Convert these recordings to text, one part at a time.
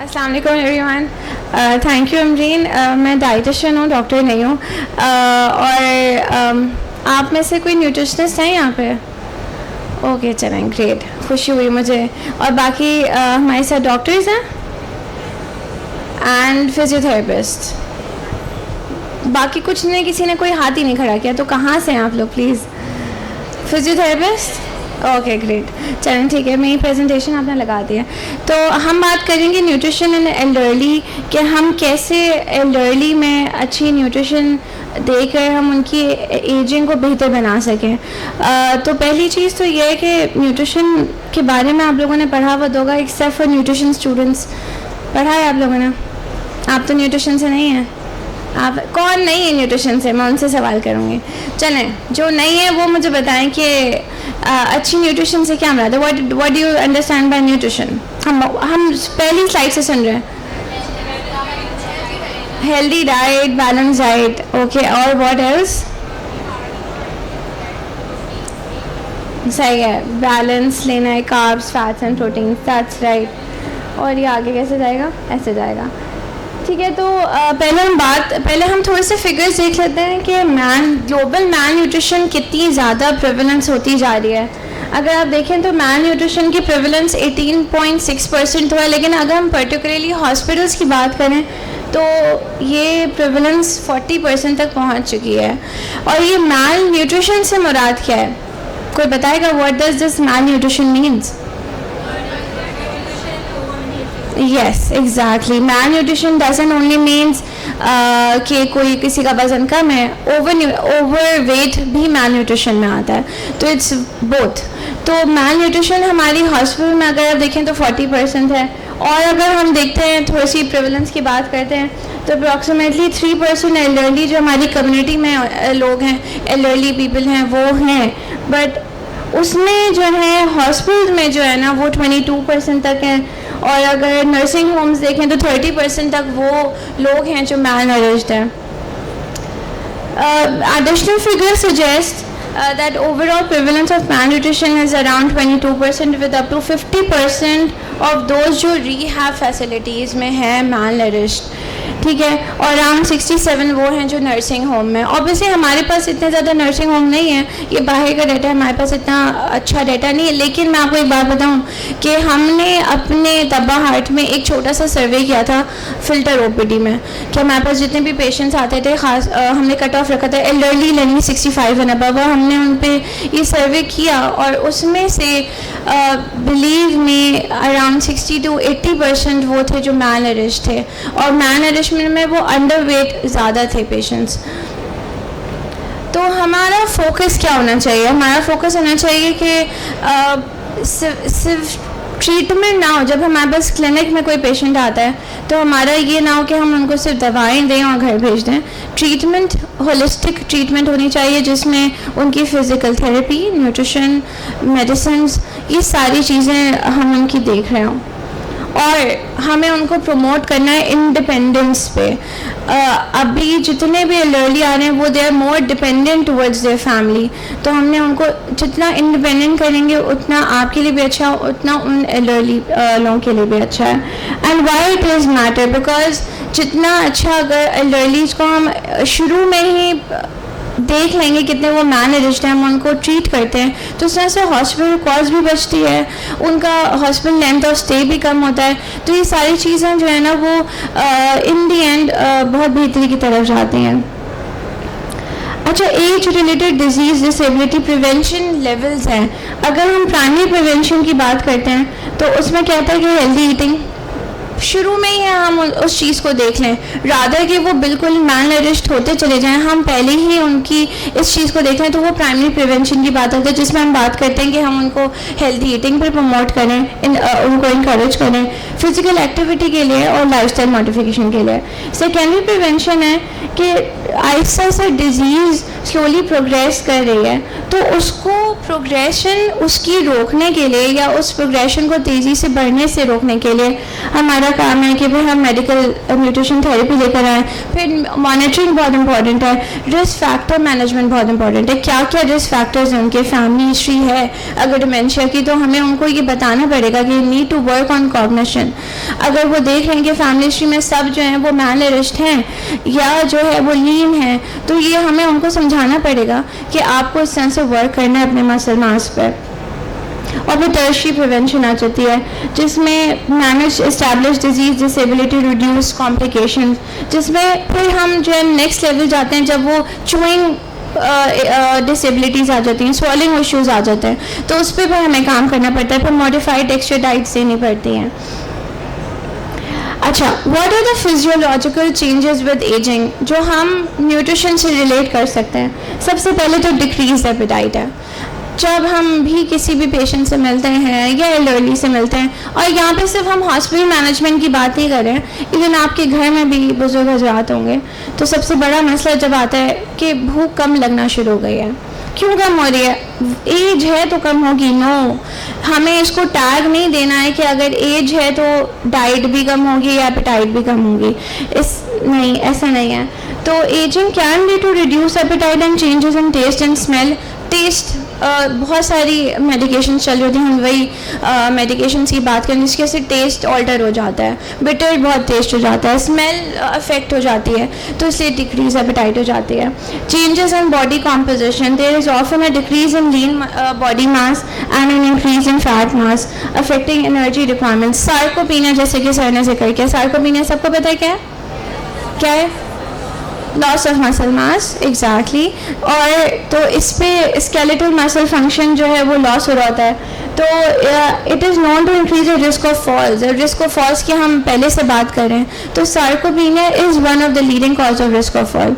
अस्सलाम वालेकुम everyone. Thank you Amreen. मैं डाइटिशियन हूँ, डॉक्टर नहीं हूँ। और आप में से कोई न्यूट्रिशनिस्ट हैं यहाँ पे? ओके, चलें, ग्रेट, खुशी हुई मुझे। और बाकी हमारे साथ डॉक्टर्स हैं एंड फिजियोथेरेपिस्ट। बाकी कुछ नहीं, किसी ने कोई हाथ ही नहीं खड़ा किया। तो कहाँ से हैं आप लोग प्लीज़? Physiotherapist, okay great. चलें ठीक है, मेरी प्रेजेंटेशन आपने लगा दी है। तो हम बात करेंगे न्यूट्रिशन इन एल्डरली, कि हम कैसे एल्डरली में अच्छी न्यूट्रिशन देकर हम उनकी एजिंग को बेहतर बना सकें। तो पहली चीज़ तो ये है कि न्यूट्रिशन के बारे में आप लोगों ने पढ़ा हुआ होगा, एक्सेप्ट फॉर न्यूट्रिशन स्टूडेंट्स। पढ़ा है आप लोगों ने? आप तो न्यूट्रिशन से नहीं हैं। आप कौन नहीं है न्यूट्रिशन से? मैं उनसे सवाल करूँगी। चलें, जो नहीं है वो मुझे बताएं कि अच्छी न्यूट्रिशन से क्या मराद है। What do you understand by nutrition? हम पहली स्लाइड से सुन रहे हैं। Healthy diet, balance diet, okay. और व्हाट एल्स? सही है, बैलेंस लेना है, carbs, fats and protein, that's right. और ये आगे कैसे जाएगा? ऐसे जाएगा, ठीक है। तो पहले हम थोड़े से फिगर्स देख लेते हैं कि ग्लोबल मैल न्यूट्रिशन कितनी ज़्यादा प्रेवलेंस होती जा रही है। अगर आप देखें तो मैल न्यूट्रिशन की प्रेवलेंस 18.6% हुआ है, लेकिन अगर हम पर्टिकुलरली हॉस्पिटल्स की बात करें तो ये प्रेवलेंस 40% तक पहुंच चुकी है। और ये मैल न्यूट्रिशन से मुराद क्या है? कोई बताएगा what does this malnutrition means? Yes, exactly. Malnutrition doesn't only means कि कोई किसी का वजन कम है, ओवरवेट भी malnutrition में आता है। तो इट्स बोथ। तो malnutrition हमारी हॉस्पिटल में अगर आप देखें तो 40% है। और अगर हम देखते हैं, थोड़ी सी प्रेवलेंस की बात करते हैं, तो अप्रॉक्सीमेटली 3% एल्डरली जो हमारी कम्युनिटी में लोग हैं, एल्डरली पीपल हैं, वो हैं। बट उसमें जो है हॉस्पिटल में जो है ना, वो 22% तक है। और अगर नर्सिंग होम्स देखें तो 30% तक वो लोग हैं जो malnourished हैं। Additional figures suggest that overall prevalence of malnutrition is around 22%, with up to 50% of those जो rehab facilities में हैं malnourished, ठीक है। और अराउंड 67 वो हैं जो नर्सिंग होम में। ऑब्वियसली हमारे पास इतने ज़्यादा नर्सिंग होम नहीं है, ये बाहर का डाटा है, हमारे पास इतना अच्छा डाटा नहीं है। लेकिन मैं आपको एक बात बताऊं कि हमने अपने तब्बा हार्ट में एक छोटा सा सर्वे किया था फ़िल्टर ओपीडी में, कि हमारे पास जितने भी पेशेंट्स आते थे, ख़ास हमने कट ऑफ रखा था एल्डरली यानी 65 एंड अबव, हमने उन पर ये सर्वे किया और उसमें से बिलीव में अराउंड 60 to 80% वो थे जो malnourished थे। और malnourishment में वो अंडरवेट ज़्यादा थे पेशेंट्स। तो हमारा फोकस क्या होना चाहिए? हमारा फोकस होना चाहिए कि सिर्फ ट्रीटमेंट ना हो। जब हमारे पास क्लिनिक में कोई पेशेंट आता है तो हमारा ये ना हो कि हम उनको सिर्फ दवाएं दें और घर भेज दें। ट्रीटमेंट होलिस्टिक ट्रीटमेंट होनी चाहिए, जिसमें उनकी फ़िज़िकल थेरेपी, न्यूट्रिशन, मेडिसिन, ये सारी चीज़ें हम उनकी देख रहे हों। और हमें उनको प्रमोट करना है इंडिपेंडेंस पे। अभी जितने भी एल्डरली आ रहे हैं वो they are more dependent towards their family. तो हमने उनको जितना इंडिपेंडेंट करेंगे उतना आपके लिए भी अच्छा, उतना उन एल्डरली लोगों के लिए भी अच्छा है। And why it is matter, because जितना अच्छा अगर एल्डरलीज को हम शुरू में ही देख लेंगे कितने वो malnourished हैं, हम उनको ट्रीट करते हैं, तो उस तरह से हॉस्पिटल कॉस्ट भी बचती है, उनका हॉस्पिटल लेंथ ऑफ स्टे भी कम होता है। तो ये सारी चीज़ें जो है ना वो इन दी एंड बहुत बेहतरी की तरफ जाती हैं। अच्छा, age related disease disability prevention levels हैं। अगर हम प्राइमरी प्रिवेंशन की बात करते हैं तो उसमें क्या होता है कि हेल्दी ईटिंग शुरू में ही हम उस चीज़ को देख लें, रादर कि वो बिल्कुल malnourished होते चले जाएं, हम पहले ही उनकी इस चीज़ को देख लें। तो वो प्राइमरी प्रिवेंशन की बात होती है, जिसमें हम बात करते हैं कि हम उनको हेल्दी ईटिंग पर प्रमोट करें, उनको इंकरेज करें फिज़िकल एक्टिविटी के लिए और लाइफस्टाइल मॉडिफिकेशन के लिए। सेकेंडरी प्रिवेंशन है कि आहिस्ता से डिजीज़ स्लोली प्रोग्रेस कर रही है, तो उसको प्रोग्रेशन उसकी रोकने के लिए या उस प्रोग्रेशन को तेज़ी से बढ़ने से रोकने के लिए हमारा काम है कि भाई हम मेडिकल न्यूट्रिशन थेरेपी लेकर आएँ। फिर मॉनिटरिंग बहुत इंपॉर्टेंट है, रिस्क फैक्टर मैनेजमेंट बहुत इंपॉर्टेंट है। क्या क्या रिस्क फैक्टर्स हैं, उनके फैमिली हिस्ट्री है अगर डिमेंशिया की, तो हमें उनको ये बताना पड़ेगा कि need to work on cognition. अगर वो देख रहे हैं कि फैमिली हिस्ट्री में सब जो हैं वो मैलनरिश्ड हैं या जो है वो लीन है, तो ये हमें उनको समझाना पड़ेगा कि आपको इस तरह से वर्क करना है अपने मसल मास पर। और फिर टर्शरी प्रिवेंशन आ जाती है, जिसमें manage establish disease, disability, reduce complication, जिसमें फिर हम जो है नेक्स्ट लेवल जाते हैं जब वो चूइंग डिसेबिलिटीज़ आ जाती हैं, स्वॉलिंग इश्यूज़ आ जाते हैं, तो उस पर भी हमें काम करना पड़ता है। फिर मॉडिफाइड टेक्सचर डाइट्स देनी पड़ती हैं। अच्छा, what are the physiological changes with aging जो हम न्यूट्रिशन से रिलेट कर सकते हैं? सबसे पहले तो डिक्रीज एपेटाइट है। जब हम भी किसी भी पेशेंट से मिलते हैं या एल्डरली से मिलते हैं, और यहाँ पे सिर्फ हम हॉस्पिटल मैनेजमेंट की बात नहीं कर रहे हैं, इवन आपके घर में भी बुजुर्ग हजरात होंगे, तो सबसे बड़ा मसला जब आता है कि भूख कम लगना शुरू हो गई है। क्यों कम हो रही है? एज है तो कम होगी? नो, हमें इसको टैग नहीं देना है कि अगर एज है तो डाइट भी कम होगी या एपेटाइट भी कम होगी। नहीं, ऐसा नहीं है। तो aging can be to reduce appetite and changes in taste and smell. Taste, बहुत सारी मेडिकेशन चल रही होती हैं, हम वही मेडिकेशन की बात करें जिसके से टेस्ट ऑल्टर हो जाता है, बिटर बहुत टेस्ट हो जाता है, स्मेल अफेक्ट हो जाती है, तो इसलिए डिक्रीज एपेटाइट हो जाती है। Changes in body composition, there is often a decrease in lean body mass and an increase in fat mass affecting energy requirements. Sarcopenia, जैसे कि सर ने जिक्र किया, सार्कोपीनिया सबको पता है क्या है? क्या है? Loss of muscle mass, exactly. और तो इस पे स्केलेटल मसल फंक्शन जो है वो लॉस हो रहा होता है, तो it is known to increase the risk of falls. Risk of falls की हम पहले से बात कर रहे हैं, तो sarcopenia is one of the leading cause of risk of fall.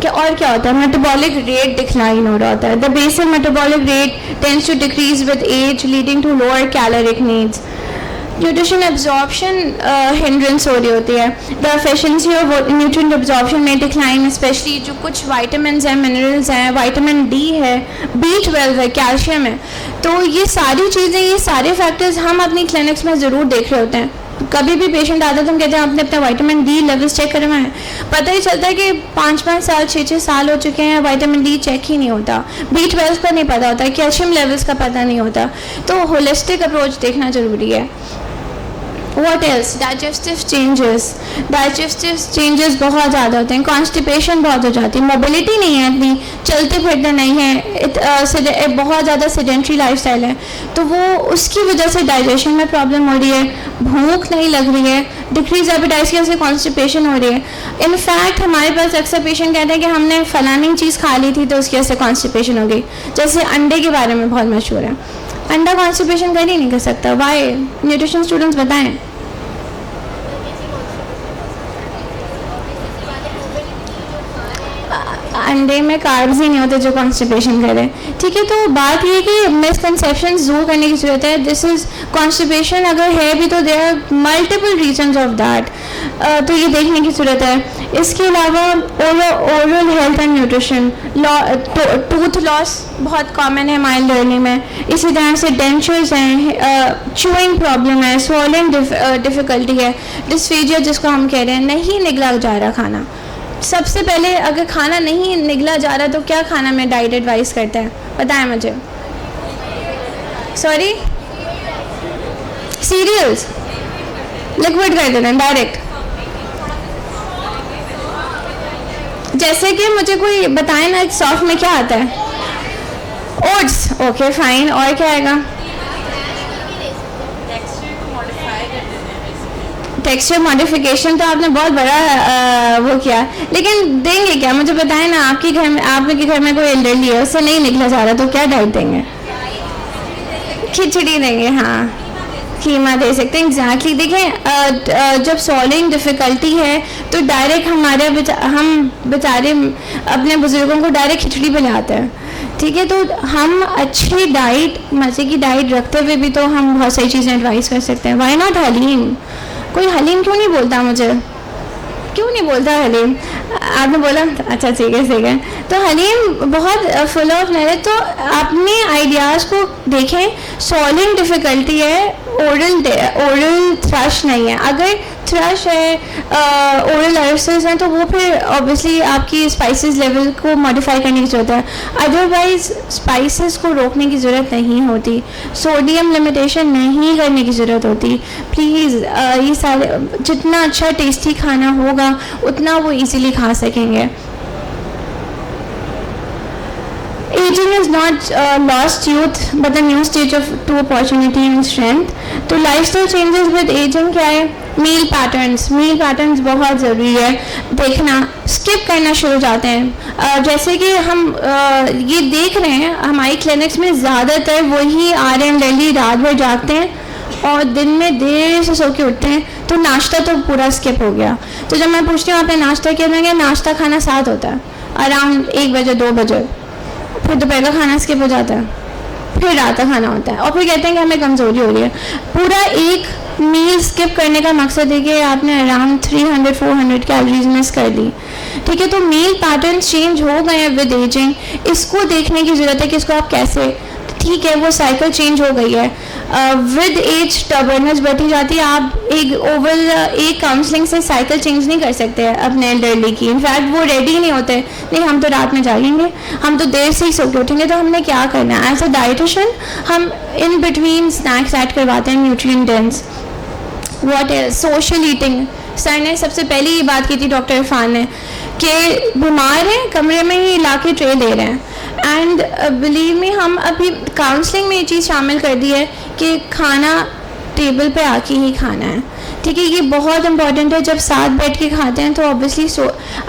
और क्या होता है? मेटाबॉलिक रेट डिक्लाइन हो रहा होता है। The basal metabolic rate tends to decrease with age leading to lower caloric needs. Nutrition absorption hindrance हो रही होती है। The efficiency of nutrient absorption में डिक्लाइन, स्पेशली जो कुछ वाइटामिन हैं, मिनरल्स हैं, विटामिन डी है, B12 है, कैल्शियम है, तो ये सारी चीज़ें, ये सारे फैक्टर्स हम अपनी क्लिनिक्स में ज़रूर देख रहे होते हैं। कभी भी पेशेंट आता है तो हम कहते हैं आपने अपना विटामिन डी लेवल्स चेक करवाएं। पता ही चलता है कि 5-5 साल 6-6 साल हो चुके हैं, विटामिन डी चेक ही नहीं होता, B12 का नहीं पता होता, कैल्शियम लेवल्स का पता नहीं होता। तो होलिस्टिक अप्रोच देखना ज़रूरी है। What else? डाइजेस्टिव चेंजेस बहुत ज़्यादा होते हैं, कॉन्स्टिपेशन बहुत हो जाती है, मोबिलिटी नहीं है इतनी, चलते फिरते नहीं है, बहुत ज़्यादा सेडेंट्री लाइफस्टाइल है, तो वो उसकी वजह से डाइजेशन में प्रॉब्लम हो रही है, भूख नहीं लग रही है, डिक्रीज एपेटाइट की वजह से कॉन्स्टिपेशन हो रही है। इनफैक्ट हमारे पास अक्सर पेशेंट कहते हैं कि हमने फलानी चीज़ खा ली थी तो उसकी वजह से कॉन्स्टिपेशन हो गई। जैसे अंडे के बारे में बहुत मशहूर है, अंडा कॉन्स्टिपेशन कर ही नहीं कर सकता। वाई? न्यूट्रिशन स्टूडेंट्स बताएं। अंडे में कार्ब्स ही नहीं होते जो कॉन्स्टिपेशन करें, ठीक है। तो बात ये कि मिसकंसेप्शन दूर करने की ज़रूरत है। दिस इज़ कॉन्स्टिपेशन अगर है भी तो there are multiple reasons of that, तो ये देखने की ज़रूरत है। इसके अलावा oral health and nutrition, tooth loss बहुत कॉमन है माइल्ड लर्निंग में, इसी तरह से डेंचर्स हैं, च्यूइंग प्रॉब्लम है, स्वॉलिंग डिफ़िकल्टी है, डिस्फेजिया जिसको हम कह रहे हैं, नहीं निगला जा रहा खाना। सबसे पहले अगर खाना नहीं निगला जा रहा तो क्या खाना में डाइट एडवाइस करते हैं? बताएं मुझे। सॉरी, सीरियल्स लिक्विड कर देना डायरेक्ट। जैसे कि मुझे कोई बताए ना, सॉफ्ट में क्या आता है? Oats, okay fine. और क्या आएगा? टेक्सचर मॉडिफिकेशन तो आपने बहुत बड़ा वो किया, लेकिन देंगे क्या? मुझे बताएं ना, आपके घर में, आपके घर में कोई एल्डरली है, उससे नहीं निकला जा रहा, तो क्या डाइट देंगे? खिचड़ी देंगे, हाँ, कीमा दे सकते हैं, एग्जैक्टली। देखें, जब सॉल्विंग डिफ़िकल्टी है तो डायरेक्ट हम बेचारे अपने बुज़ुर्गों को डायरेक्ट खिचड़ी पे ले आते हैं, ठीक है। तो हम अच्छी डाइट, मज़े की डाइट रखते हुए भी तो हम बहुत सारी चीज़ें एडवाइस कर सकते हैं। Why not haleem? कोई हलीम क्यों नहीं बोलता मुझे? क्यों नहीं बोलता हलीम? आपने बोला अच्छा ठीक है। तो हलीम बहुत फुल ऑफ नॉलेज। तो अपने आइडियाज़ को देखें, सॉल्विंग डिफ़िकल्टी है, ओरल थ्रश नहीं है। अगर थ्रश है, ओरल अल्सर्स हैं, तो वो फिर ऑब्वियसली आपकी स्पाइसेस लेवल को मॉडिफाई करने की ज़रूरत है, अदरवाइज स्पाइसेस को रोकने की ज़रूरत नहीं होती, सोडियम लिमिटेशन नहीं करने की ज़रूरत होती। प्लीज़ ये सारे जितना अच्छा टेस्टी खाना होगा उतना वो इजीली खा सकेंगे। Aging is not lost youth but the new stage of to opportunity and strength. तो lifestyle changes with aging क्या है? मील पैटर्न्स बहुत ज़रूरी है देखना। स्किप करना शुरू जाते हैं, जैसे कि हम ये देख रहे हैं हमारी क्लिनिक्स में ज़्यादातर वही RN लेडी रात भर जागते हैं और दिन में देर से सो के उठते हैं, तो नाश्ता तो पूरा स्किप हो गया। तो जब मैं पूछती हूँ आपने नाश्ता किया, मैं नाश्ता खाना 7 होता है, अराउंड 1 बजे 2 बजे, फिर दोपहर का खाना स्किप हो जाता है, फिर रात का खाना होता है, और फिर कहते हैं कि हमें कमज़ोरी हो रही है। पूरा एक मील स्किप करने का मकसद है कि आपने अराउंड 300-400 कैलोरीज मिस कर दी। ठीक है, तो मील पैटर्न चेंज हो गए हैं विद एजिंग, इसको देखने की ज़रूरत है कि इसको आप कैसे, ठीक है वो साइकिल चेंज हो गई है, विद एज स्टबर्नेस बढ़ती जाती है। आप एक काउंसलिंग से साइकिल चेंज नहीं कर सकते अपने एल्डरली की। इनफैक्ट वो रेडी नहीं होते, नहीं हम तो रात में जागेंगे, हम तो देर से ही सो के उठेंगे। तो हमने क्या करना है एज अ डाइटिशियन, हम इन बिटवीन स्नैक्स ऐड करवाते हैं nutrient dense. What else? Social eating. Sir ने सबसे पहले ये बात की थी डॉक्टर इरफान ने कि बीमार हैं, कमरे में ही ला के ट्रे दे रहे हैं। एंड बिलीव मी, हम अभी काउंसलिंग में ये चीज़ शामिल कर दी है कि खाना टेबल पे आके ही खाना है। ठीक है, ये बहुत इंपॉर्टेंट है। जब साथ बैठ के खाते हैं तो ऑब्वियसली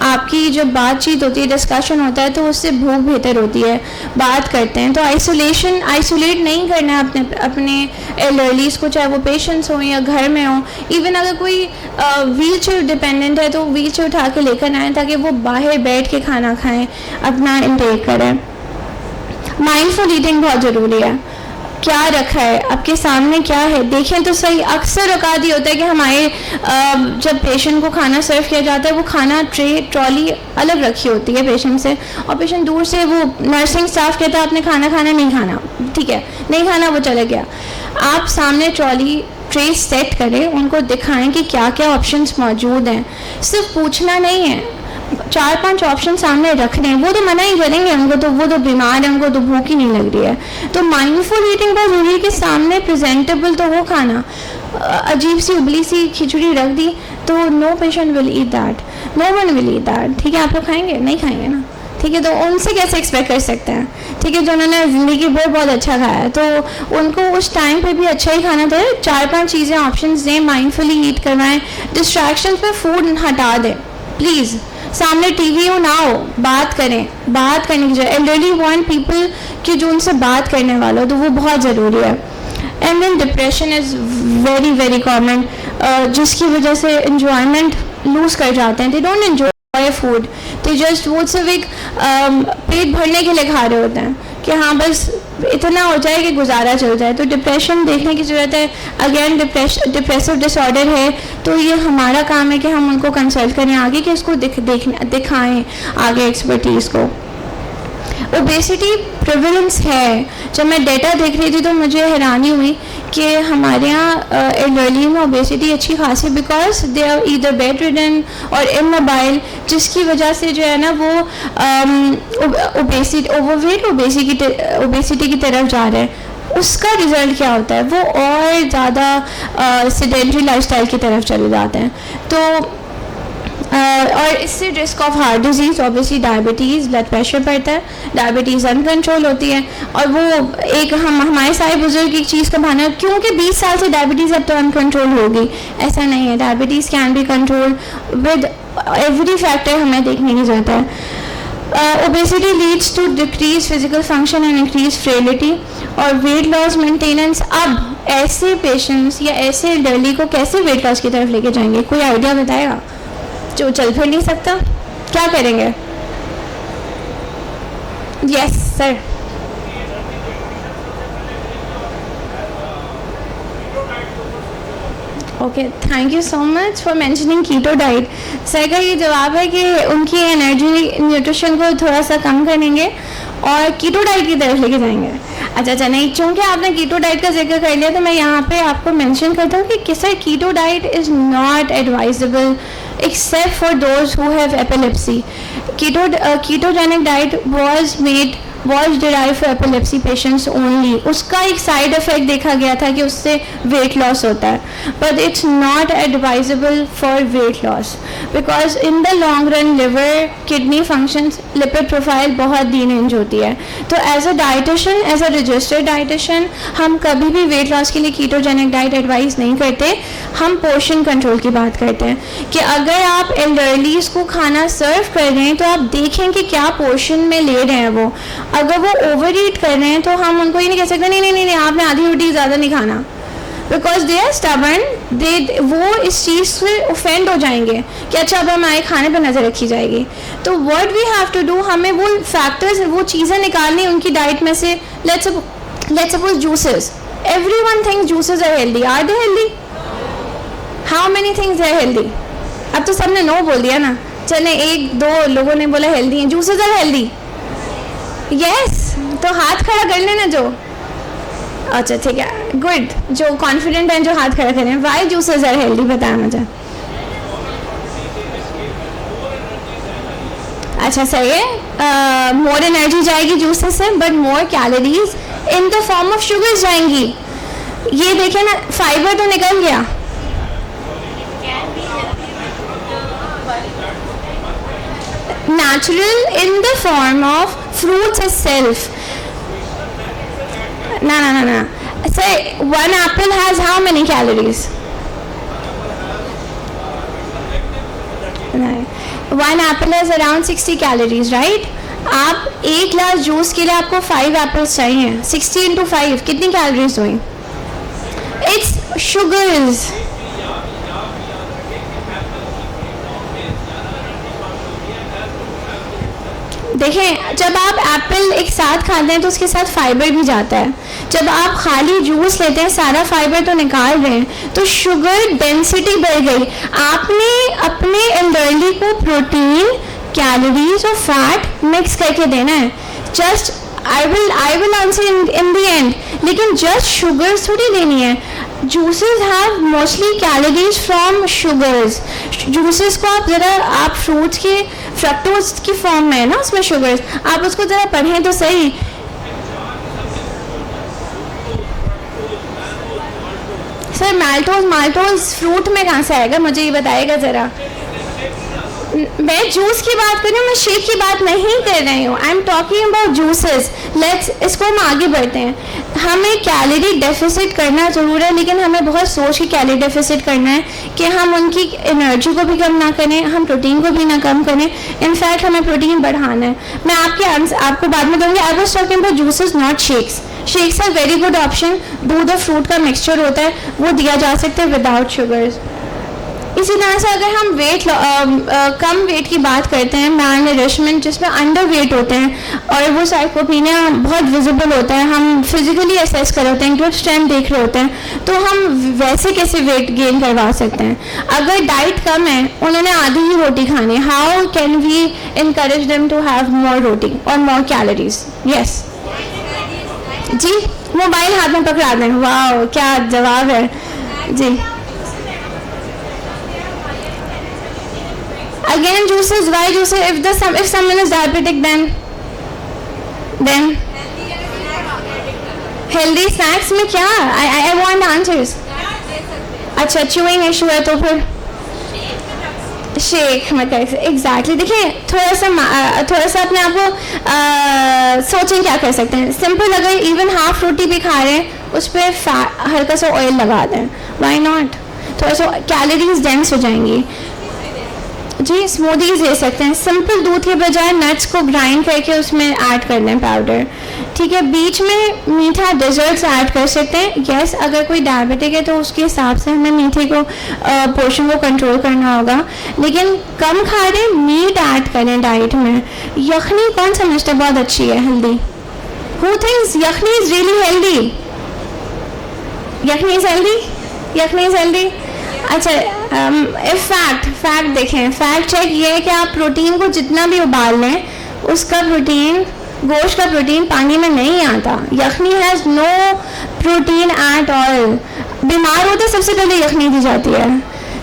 आपकी जब बातचीत होती है, डिस्कशन होता है, तो उससे भूख बेहतर होती है, बात करते हैं। तो आइसोलेट नहीं करना है अपने एल्डरलीज़ को, चाहे वो पेशेंट्स हों या घर में हों। इवन अगर कोई व्हील चेयर डिपेंडेंट है तो व्हील चेयर उठा के लेकर आएँ ताकि वो बाहर बैठ के खाना खाएँ, अपना इंटेक करें। माइंडफुल ईटिंग बहुत ज़रूरी है। क्या रखा है आपके सामने, क्या है देखें तो सही। अक्सर औकात ये होता है कि हमारे जब पेशेंट को खाना सर्व किया जाता है, वो खाना ट्रॉली अलग रखी होती है पेशेंट से, और पेशेंट दूर से, वो नर्सिंग स्टाफ कहता है आपने खाना नहीं खाना, ठीक है नहीं खाना, वो चला गया। आप सामने ट्रे सेट करें, उनको दिखाएं कि क्या क्या ऑप्शंस मौजूद हैं। सिर्फ पूछना नहीं है, 4-5 ऑप्शन सामने रखने हैं। वो तो मना ही करेंगे उनको, तो वो तो बीमार है, उनको तो भूख ही नहीं लग रही है। तो माइंडफुल ईटिंग बहुत ज़रूरी है कि सामने प्रेजेंटेबल तो हो खाना। अजीब सी उबली सी खिचड़ी रख दी तो no patient will eat that, no one will eat that. ठीक है, आप लोग खाएंगे? नहीं खाएंगे ना। ठीक है, तो उनसे कैसे एक्सपेक्ट कर सकते हैं? ठीक है, जो उन्होंने ज़िंदगी भर बहुत अच्छा खाया है, तो उनको उस टाइम पे भी अच्छा ही खाना दें। 4-5 चीज़ें ऑप्शंस दें, माइंडफुली ईट करवाएं, डिस्ट्रैक्शंस पे फूड हटा दें प्लीज़। सामने टीवी हो ना हो, बात करने की जरूरत। एल्डरली वांट पीपल कि जो उनसे बात करने वाला हो, तो वो बहुत ज़रूरी है। And then depression is very very common, जिसकी वजह से इंजॉयमेंट लूज़ कर जाते हैं। They don't enjoy food, they just वो सिर्फ एक पेट भरने के लिए खा रहे होते हैं कि हाँ बस इतना हो जाए कि गुजारा चल जाए। तो डिप्रेशन देखने की ज़रूरत है। अगेन डिप्रेसिव डिसऑर्डर है, तो ये हमारा काम है कि हम उनको कंसल्ट करें आगे, कि इसको दिखाएं आगे एक्सपर्टीज़ को। ओबेसिटी प्रिवलेंस है। जब मैं डेटा देख रही थी तो मुझे हैरानी हुई कि हमारे यहाँ एल्डरली में ओबेसिटी अच्छी खासी, because they are either bedridden और इमोबाइल, जिसकी वजह से जो है ना वो ओवरवेट ओबेसिटी की तरफ जा रहे हैं। उसका रिज़ल्ट क्या होता है? वो और ज़्यादा सेडेंटरी लाइफस्टाइल की तरफ चले जाते हैं। तो और इससे risk of heart disease, obviously diabetes, blood pressure बढ़ता है, डायबिटीज़ अनकंट्रोल होती है। और वो एक हमारे सारे बुजुर्ग एक चीज़ का बहाना, क्योंकि 20 साल से डायबिटीज़ अब तो अनकंट्रोल होगी, ऐसा नहीं है। Diabetes can be control with every factor, हमें देखने की ज़रूरत है। Obesity leads to decrease physical function and increase frailty और वेट लॉस मेंटेनेंस। अब ऐसे पेशेंट्स या ऐसे एल्डरली को कैसे वेट लॉस की तरफ लेके जाएंगे? कोई आइडिया बताएगा? जो चल फिर नहीं सकता, क्या करेंगे? Yes sir. Okay, thank you so much for mentioning keto diet. Sir का ये जवाब है कि उनकी एनर्जी न्यूट्रिशन को थोड़ा सा कम करेंगे और कीटो डाइट की तरफ लेके जाएंगे। अच्छा नहीं, चूँकि आपने कीटो डाइट का जिक्र कर लिया तो मैं यहाँ पे आपको मेंशन करता हूँ कि sir keto diet is not advisable except for those who have epilepsy. Ketogenic diet was derived for epilepsy patients only. उसका एक साइड इफेक्ट देखा गया था कि उससे वेट लॉस होता है, but it's not advisable for weight loss because in the long run liver, kidney functions, lipid profile बहुत डीरेंज होती है। तो as a dietitian, as a registered dietitian, हम कभी भी वेट लॉस के लिए कीटोजेनिक डाइट एडवाइस नहीं करते। हम पोर्शन कंट्रोल की बात करते हैं कि अगर आप एल्डरलीज को खाना सर्व कर रहे हैं तो आप देखें कि क्या पोर्शन में ले रहे हैं वो। अगर वो ओवर ईट कर रहे हैं तो हम उनको ये नहीं कह सकते नहीं आपने आधी रोटी ज़्यादा नहीं खाना, बिकॉज दे आर स्टबर्न, वो इस चीज़ से ऑफेंड हो जाएंगे कि अच्छा अब हमारे खाने पर नज़र रखी जाएगी। तो what we have to do, हमें वो फैक्टर्स, वो चीज़ें निकालनी उनकी डाइट में से। Let's suppose juices, everyone thinks juices are healthy, are they healthy? How many things are healthy? अब तो सबने नो बोल दिया ना, चले एक दो लोगों ने बोला हेल्दी हैं, जूसेस आर हेल्दी? यस, तो हाथ खड़ा कर लेना जो, अच्छा ठीक है, गुड, जो कॉन्फिडेंट हैं जो हाथ खड़ा करें। वाई जूसेस आर हेल्दी, बताया मुझे। अच्छा सही है, मोर एनर्जी जाएगी जूसेस से, but more calories in the form of sugar जाएंगी। ये देखें ना, फाइबर तो निकल गया, natural in the form of fruits itself. No. Say one apple has how many calories? One apple has around 60 calories, right? आप एक ग्लास जूस के लिए आपको 5 एप्पल्स चाहिए, 60 into 5 कितनी कैलोरीज हुई? It's sugars. देखें, जब आप एप्पल एक साथ खाते हैं तो उसके साथ फाइबर भी जाता है। जब आप खाली जूस लेते हैं सारा फाइबर तो निकाल रहे हैं, तो शुगर डेंसिटी बढ़ गई। आपने अपने एल्डरली को प्रोटीन, कैलोरीज और फैट मिक्स करके देना है। Just I will answer in the end, लेकिन जस्ट शुगर्स थोड़ी देनी है। Juices have mostly calories from sugars. Juices को आप फ्रूट्स के फ्रक्टोज की फॉर्म में है ना उसमें शुगर्स, आप उसको ज़रा पढ़ें तो सही। सर माल्टोज फ्रूट में कहाँ से आएगा, मुझे ये बताइएगा ज़रा। मैं जूस की बात कर रही हूँ, मैं शेक की बात नहीं कर रही हूँ। I am talking about juices. Let's इसको हम आगे बढ़ते हैं। हमें कैलोरी डेफिसिट करना ज़रूर है, लेकिन हमें बहुत सोच के कैलोरी डेफिसिट करना है कि हम उनकी एनर्जी को भी कम ना करें, हम प्रोटीन को भी ना कम करें। इनफैक्ट हमें प्रोटीन बढ़ाना है। मैं आपको बाद में दूँगी। I was talking about juices not shakes. Shakes are very good option. दूध और फ्रूट का मिक्सचर होता है, वो दिया जा सकता है विदाउट शुगर्स। इसी तरह से अगर हम कम वेट की बात करते हैं, मैल नरिशमेंट जिसमें अंडर वेट होते हैं और वो साइकोपीनिया बहुत विजिबल होता है, हम फिजिकली असेस कर होते हैं, ग्रुप स्ट्रेंथ देख रहे होते हैं, तो हम वैसे कैसे वेट गेन करवा सकते हैं? अगर डाइट कम है, उन्होंने आधी ही रोटी खानी, how can we encourage them to have more roti और मोर कैलोरीज? यस जी, मोबाइल हाथ में पकड़ा दें। वाह, क्या जवाब है जी। Again, juices. Why juices? If someone is diabetic, then healthy snacks में क्या? I want answers. अच्छा, chewing issue है तो फिर शेक में कैसे? एग्जैक्टली। देखिए, थोड़ा सा अपने आप को सोचें क्या कर सकते हैं। सिंपल, अगर इवन हाफ रोटी भी खा रहे हैं उस पर हल्का सा ऑयल लगा दें, व्हाई नॉट? थोड़ा सा कैलोरीज डेंस हो जाएंगी जी। स्मूदीज ले सकते हैं, सिंपल दूध के बजाय नट्स को ग्राइंड करके उसमें ऐड कर लें पाउडर, ठीक है। बीच में मीठा डेजर्ट्स ऐड कर सकते हैं। यस, अगर कोई डायबिटिक है तो उसके हिसाब से हमें मीठे को पोर्शन को कंट्रोल करना होगा, लेकिन कम खा रहे, मीट ऐड करें डाइट में। यखनी कौन समझता है बहुत अच्छी है, healthy? Who thinks yakhni is really healthy? Yakhni is healthy? Yakhni is healthy? अच्छा, फैक्ट देखें, फैक्ट चेक ये है कि आप प्रोटीन को जितना भी उबाल लें, उसका प्रोटीन, गोश्त का प्रोटीन पानी में नहीं आता. Yakhni has no protein at all. बीमार होते सबसे पहले यखनी दी जाती है.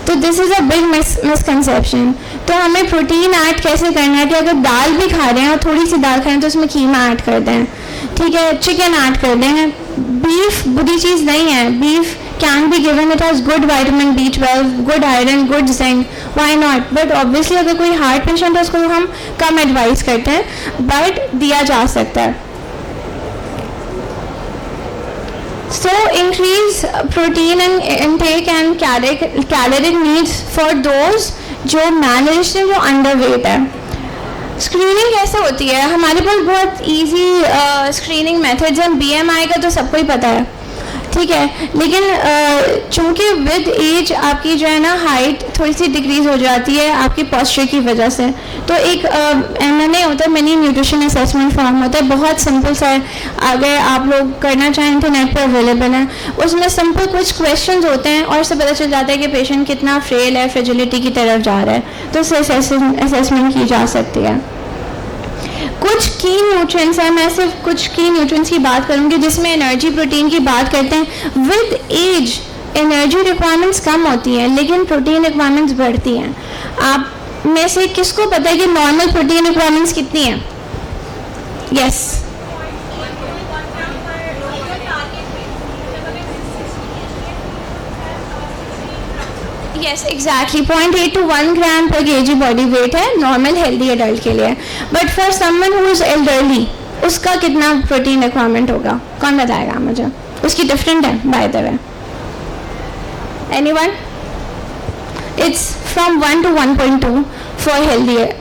तो this is a big misconception. तो हमें प्रोटीन ऐड कैसे करना है कि अगर दाल भी खा रहे हैं और थोड़ी सी दाल खा रहे हैं तो उसमें कीमा ऐड कर दें, ठीक है, चिकन ऐड कर दें. बीफ बुरी चीज़ नहीं है. Beef can be given, it has good vitamin B12, good iron, good zinc, why not. But obviously अगर कोई हार्ट पेशेंट है उसको हम कम एडवाइस करते हैं, बट दिया जा सकता है. So increase protein and intake and caloric needs for those जो malnourished हैं, जो underweight है. स्क्रीनिंग कैसे होती है? हमारे पास बहुत इजी स्क्रीनिंग मेथड्स हैं. BMI का तो सबको ही पता है, ठीक है, लेकिन चूँकि विद एज आपकी जो है ना हाइट थोड़ी सी डिक्रीज़ हो जाती है आपकी पोस्चर की वजह से. तो एक MNA होता है, मिनी न्यूट्रिशन असेसमेंट फॉर्म होता है, बहुत सिंपल सा है. अगर आप लोग करना चाहें इंटरनेट पर अवेलेबल है. उसमें सिंपल कुछ क्वेश्चंस होते हैं और उससे पता चल जाता है कि पेशेंट कितना फ्रेल है, फ्रेजिलिटी की तरफ जा रहा है. तो उससे असेसमेंट की जा सकती है. कुछ की न्यूट्रिएंट्स हैं, मैं सिर्फ कुछ की न्यूट्रिएंट्स की बात करूँगी जिसमें एनर्जी प्रोटीन की बात करते हैं. विद एज एनर्जी रिक्वायरमेंट्स कम होती हैं लेकिन प्रोटीन रिक्वायरमेंट्स बढ़ती हैं. आप में से किसको पता है कि नॉर्मल प्रोटीन रिक्वायरमेंट्स कितनी हैं? यस, यस एग्जैक्टली 0.8 to 1 ग्राम पर kg बॉडी वेट है नॉर्मल हेल्दी एडल्ट के लिए. But for someone who is elderly उसका कितना प्रोटीन रिक्वायरमेंट होगा? कौन बताएगा मुझे? उसकी डिफरेंट है by the way. Anyone? It's from 1 to 1.2 for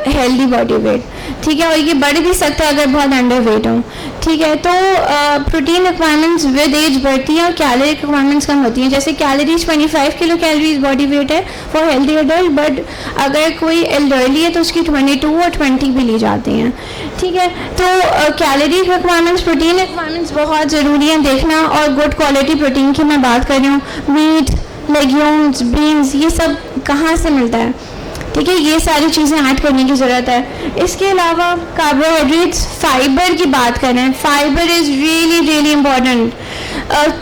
healthy body weight, ठीक है, और ये बढ़ भी सकता है अगर बहुत अंडर वेट हो, ठीक है. तो प्रोटीन रिक्वायरमेंट्स विद एज बढ़ती हैं और कैलोरी रिक्वायरमेंट्स कम होती हैं. जैसे calories 25 kilo calories body weight है फॉर हेल्दी एडल्ट, बट अगर कोई एल्डरली है तो उसकी 22 और 20 भी ली जाती हैं, ठीक है. तो कैलोरी रिक्वायरमेंट्स, प्रोटीन रिक्वायरमेंट्स बहुत ज़रूरी हैं देखना. और गुड क्वालिटी प्रोटीन की मैं बात कर रही हूँ. मीट, लेग्यूम्स, बीन्स, ये सब कहाँ से मिलता है, ठीक है, ये सारी चीज़ें ऐड करने की ज़रूरत है. इसके अलावा कार्बोहाइड्रेट्स, फाइबर की बात करें, fibre is really really important.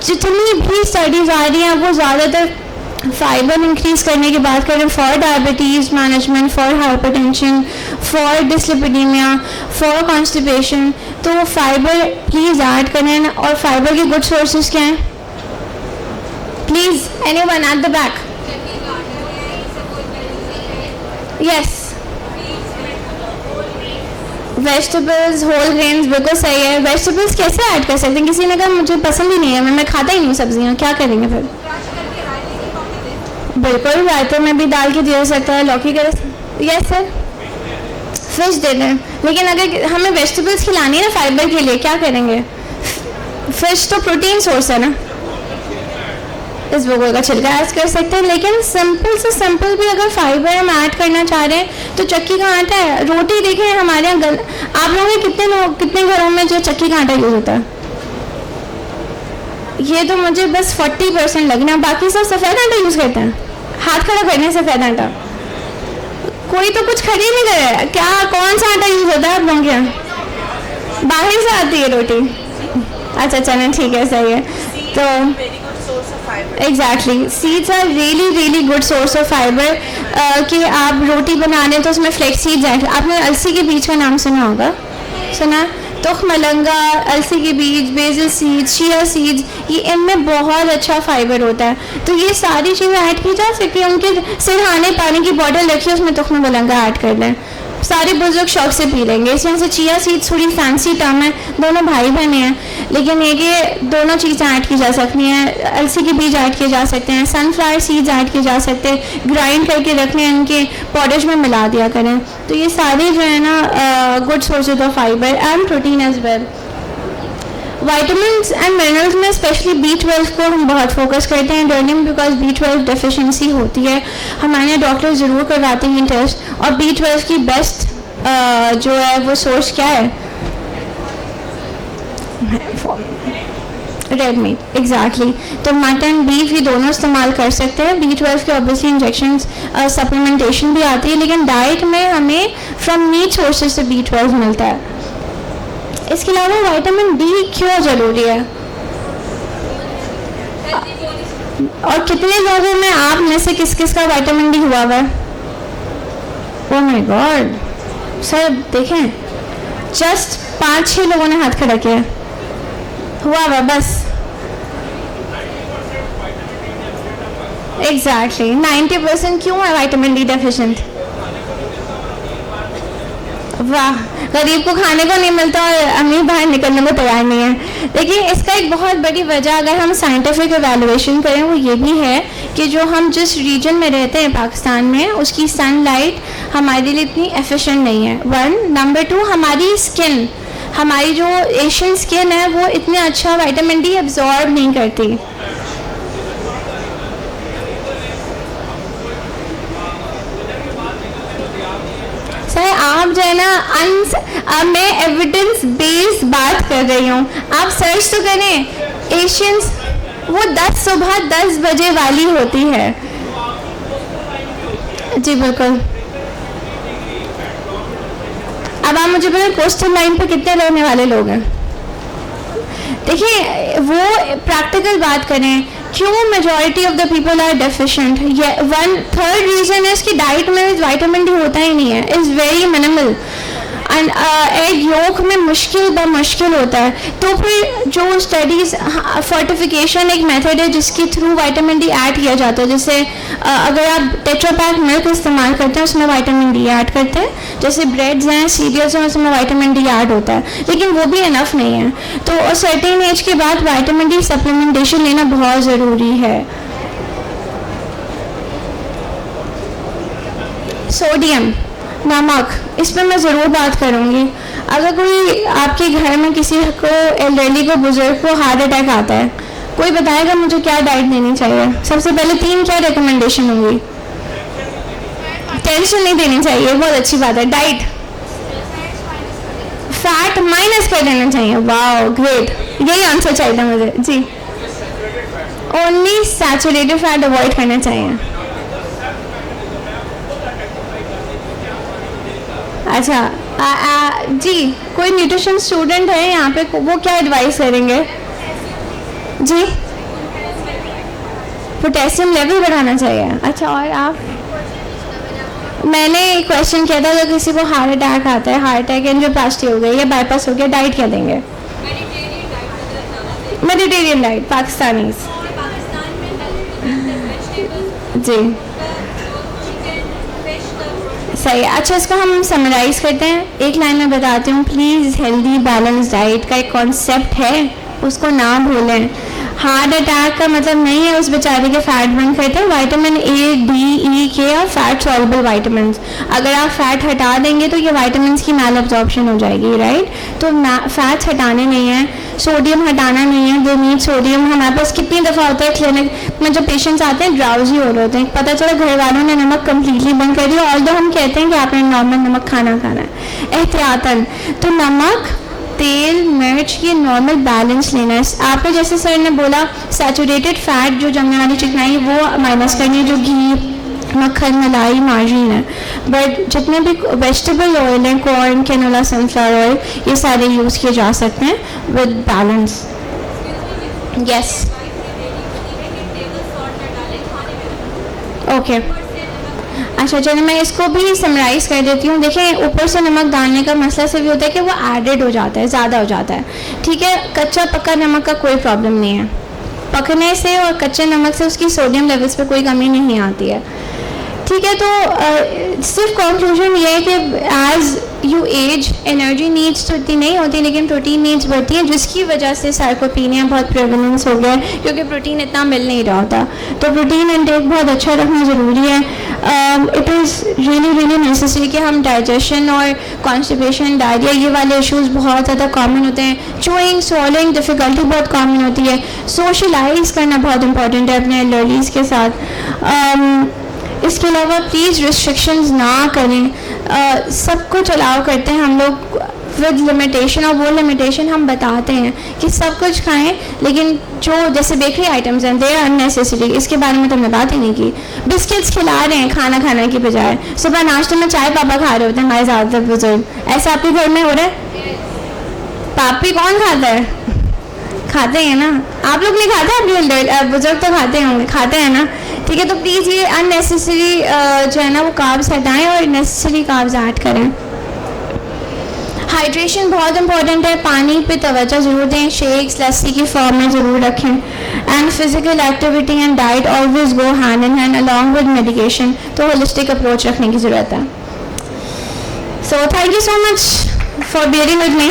जितनी भी स्टडीज़ आ रही हैं वो ज़्यादातर फाइबर इंक्रीज़ करने की बात करें for diabetes management, for hypertension, for dyslipidemia, for constipation. तो फाइबर प्लीज़ ऐड करें. और फाइबर के गुड सोर्सेज क्या हैं? Please anyone at the back. Yes, vegetables, whole grains, बिल्कुल सही है. वेजिटेबल्स कैसे ऐड कर सकते हैं? किसी ने कहा मुझे पसंद ही नहीं है, मैं खाता ही नहीं हूँ सब्जियाँ, क्या करेंगे फिर? बिल्कुल, रायते में भी डाल के दिया जा सकता है, लौकी का. यस सर, फिश दे दें. लेकिन अगर हमें वेजिटेबल्स खिलानी है ना फाइबर के लिए, क्या करेंगे? फिश तो प्रोटीन सोर्स है ना, इस बगोल का छिलका ऐड कर सकते हैं. लेकिन सिंपल से सिंपल भी अगर फाइबर हम ऐड करना चाह रहे हैं तो चक्की का आटा है. रोटी देखें हमारे यहाँ आप लोगों के कितने घरों में जो चक्की का आटा यूज़ होता है? ये तो मुझे बस 40% लगना, बाकी सब सफ़ेद आटा यूज़ करते हैं. हाथ खड़ा करने सफ़ेद आटा, कोई तो कुछ खरीद नहीं करे. क्या कौन सा आटा यूज़ होता है आप लोगों के यहाँ? बाहर से आती है रोटी. अच्छा चलें, ठीक है, सही है. तो exactly, seeds are really really good source of fibre. कि आप रोटी बना रहे हैं तो उसमें फ्लेक्स सीड्स ऐड. आपने अलसी के बीज का नाम सुना होगा, सुना? तुखमलंगा, अलसी के बीज, बेसिल सीड्स, चिया सीड्स, ये इनमें बहुत अच्छा फाइबर होता है. तो ये सारी चीज़ें ऐड की जा सकती हैं. उनके सिरहाने पानी की बॉटल रखिए, उसमें तुखमलंगा ऐड कर लें, सारे बुजुर्ग शौक से पी लेंगे. इस वजह से चिया सीड्स थोड़ी फैंसी टर्म है, दोनों भाई बहन हैं, लेकिन ये कि दोनों चीज़ें ऐड की जा सकती हैं. अलसी के बीज ऐड किए जा सकते हैं, सनफ्लावर सीड्स ऐड किए जा सकते हैं, ग्राइंड करके रख लें, इनके पाउडर्स में मिला दिया करें. तो ये सारे जो है ना good sources of fibre and protein as well. Vitamin and minerals में स्पेशली B12 को हम बहुत फोकस करते हैं डर्निंग, बिकॉज B12 डेफिशिएंसी होती है. हमारे डॉक्टर ज़रूर करवाते हैं टेस्ट. और B12 की बेस्ट जो है वो सोर्स क्या है? Red meat exactly. तो मटन बीफ ये दोनों इस्तेमाल कर सकते हैं। B12 के ऑब्वियसली इंजेक्शन सप्लीमेंटेशन भी आती है, लेकिन डाइट में हमें फ्रॉम मीट सोर्सेज से B12 मिलता है। इसके अलावा विटामिन D क्यों ज़रूरी है? और कितने लोगों में आप में से किस किस का विटामिन D हुआ हुआ है? ओह माय गॉड सर, देखें जस्ट 5-6 लोगों ने हाथ खड़ा किया, हुआ हुआ बस। एग्जैक्टली 90% क्यों है विटामिन D डेफिशिएंट? वाह, गरीब को खाने को नहीं मिलता और अमीर बाहर निकलने को तैयार नहीं है। देखिए इसका एक बहुत बड़ी वजह अगर हम साइंटिफिक एवेलुएशन करें वो ये भी है कि जो हम जिस रीजन में रहते हैं पाकिस्तान में, उसकी सनलाइट हमारे लिए इतनी एफिशिएंट नहीं है, 1। नंबर 2, हमारी स्किन, हमारी जो एशियन स्किन है वो इतने अच्छा विटामिन D एब्जॉर्ब नहीं करती। सर आप जो है ना मैं एविडेंस बेस्ड बात कर रही हूँ, आप सर्च तो करें। एशियंस वो सुबह 10 बजे वाली होती है। जी बिल्कुल। अब आप मुझे बताएं कोस्टल लाइन पे कितने रहने वाले लोग हैं? देखिए वो प्रैक्टिकल बात करें, क्यों majority of the people are deficient? ये 1/3 रीजन है इसकी डाइट में विटामिन D होता ही नहीं है, is very minimal. And egg yolk में मुश्किल होता है। तो फिर जो स्टडीज़, फोर्टिफिकेशन एक मेथड है जिसके थ्रू विटामिन D ऐड किया जाता है। जैसे अगर आप टेट्रापैक मिल्क इस्तेमाल करते हैं उसमें विटामिन D ऐड करते हैं, जैसे ब्रेड्स हैं, सीरियल्स हैं, उसमें विटामिन D ऐड होता है, लेकिन वो भी इनफ नहीं है। तो सर्टेन एज के बाद विटामिन D सप्लीमेंटेशन लेना बहुत ज़रूरी है। सोडियम, नमक, इस पर मैं ज़रूर बात करूँगी। अगर कोई आपके घर में किसी को, एल्डरली को, बुजुर्ग को हार्ट अटैक आता है, कोई बताएगा मुझे क्या डाइट देनी चाहिए? सबसे पहले 3 क्या रिकमेंडेशन होंगी? टेंशन नहीं देनी चाहिए, बहुत अच्छी बात है। डाइट फैट माइनस कर देना चाहिए। वाह ग्रेट, यही आंसर चाहिए मुझे। जी, ओनली सैचुरेटेड फैट अवॉइड करना चाहिए। अच्छा जी, कोई न्यूट्रिशन स्टूडेंट है यहाँ पे, वो क्या एडवाइस करेंगे? जी, पोटेशियम लेवल बढ़ाना चाहिए। अच्छा, और आप? मैंने एक क्वेश्चन किया था, अगर किसी को हार्ट अटैक आता है, हार्ट अटैक एंजियोप्लास्टी हो गई या बाईपास हो गया, डाइट क्या देंगे? Mediterranean diet, Pakistani. जी सही। अच्छा, इसको हम समराइज करते हैं, एक लाइन में बताती हूँ प्लीज़। हेल्दी बैलेंस डाइट का एक कॉन्सेप्ट है, उसको ना भूलें। हार्ट अटैक का मतलब नहीं है उस बेचारे के फैट बर्न करते हैं। Vitamin A, D, E, K और फैट सॉल्युबल विटामिन, अगर आप फैट हटा देंगे तो ये विटामिन की मैल एब्जॉर्प्शन हो जाएगी, राइट? तो फैट्स हटाने नहीं है, सोडियम हटाना नहीं है। दो नीड सोडियम हमारे पास कितनी दफ़ा होता है क्लिनिक में, जब पेशेंट्स आते हैं ड्राउजी हो रहे होते हैं, पता चला घर वालों ने नमक कम्प्लीटली बंद कर दिया, ऑल्दो हम कहते हैं कि आपने नॉर्मल नमक खाना है एहतियातन। तो नमक, तेल, मिर्च, ये नॉर्मल बैलेंस लेना है। आपने जैसे सर ने बोला सैचुरेटेड फैट, जो जमने वाली चिकनाई, वो माइनस करनी है, जो घी, मक्खन, मलाई, मार्जिन है। बट जितने भी वेजिटेबल ऑयल हैं, कॉर्न, कैनोला, सनफ्लावर ऑयल, ये सारे यूज़ किए जा सकते हैं विद बैलेंस। Yes, okay. अच्छा चलिए मैं इसको भी समराइज़ कर देती हूँ। देखें, ऊपर से नमक डालने का मसला से भी होता है कि वो एडेड हो जाता है, ज़्यादा हो जाता है, ठीक है? कच्चा पक्का नमक का कोई प्रॉब्लम नहीं है, पकने से और कच्चे नमक से उसकी सोडियम लेवल्स पे कोई कमी नहीं आती है, ठीक है? तो सिर्फ कंक्लूजन ये है कि as you age energy needs तो इतनी नहीं होती, लेकिन प्रोटीन नीड्स बढ़ती हैं, जिसकी वजह से सार्कोपीनिया बहुत प्रेवलेंस हो गया है, क्योंकि प्रोटीन इतना मिल नहीं रहा होता। तो प्रोटीन इंटेक बहुत अच्छा रखना ज़रूरी है। इट इज़ रियली नेसेसरी कि हम डाइजेशन और कॉन्स्टिपेशन, डायरिया, ये वाले इश्यूज़ बहुत ज़्यादा कॉमन होते हैं। चूइंग, स्वॉलोइंग डिफ़िकल्टी बहुत कॉमन होती है। सोशलाइज करना बहुत इंपॉर्टेंट है अपने एल्डरलीज़ के साथ। इसके अलावा प्लीज़ रिस्ट्रिक्शंस ना करें। सब कुछ अलाउ करते हैं हम लोग, विद लिमिटेशन, और वो लिमिटेशन हम बताते हैं कि सब कुछ खाएं, लेकिन जो जैसे बेकरी आइटम्स हैं दे आर अननेसेसरी, इसके बारे में तो हमने बात ही नहीं की। बिस्किट्स खिला रहे हैं खाना खाने की बजाय, सुबह नाश्ते में चाय पापा खा रहे होते हैं हमारे ज़्यादातर बुजुर्ग, ऐसा आपके घर में हो रहा है? पापी कौन खाता है? खाते हैं ना, आप लोग नहीं खाते? आपके बुजुर्ग तो खाते होंगे, खाते हैं ना, ठीक है। तो प्लीज़ ये अननेसेसरी जो है ना वो कार्ब्स हटाएं और नेसेसरी कार्ब्स ऐड करें। हाइड्रेशन बहुत इंपॉर्टेंट है, पानी पे तवज्जो ज़रूर दें, शेक्स लस्सी की फॉर्म में ज़रूर रखें। And physical activity and diet always go hand in hand along with medication, तो होलिस्टिक अप्रोच रखने की ज़रूरत है। So thank you so much for bearing with me.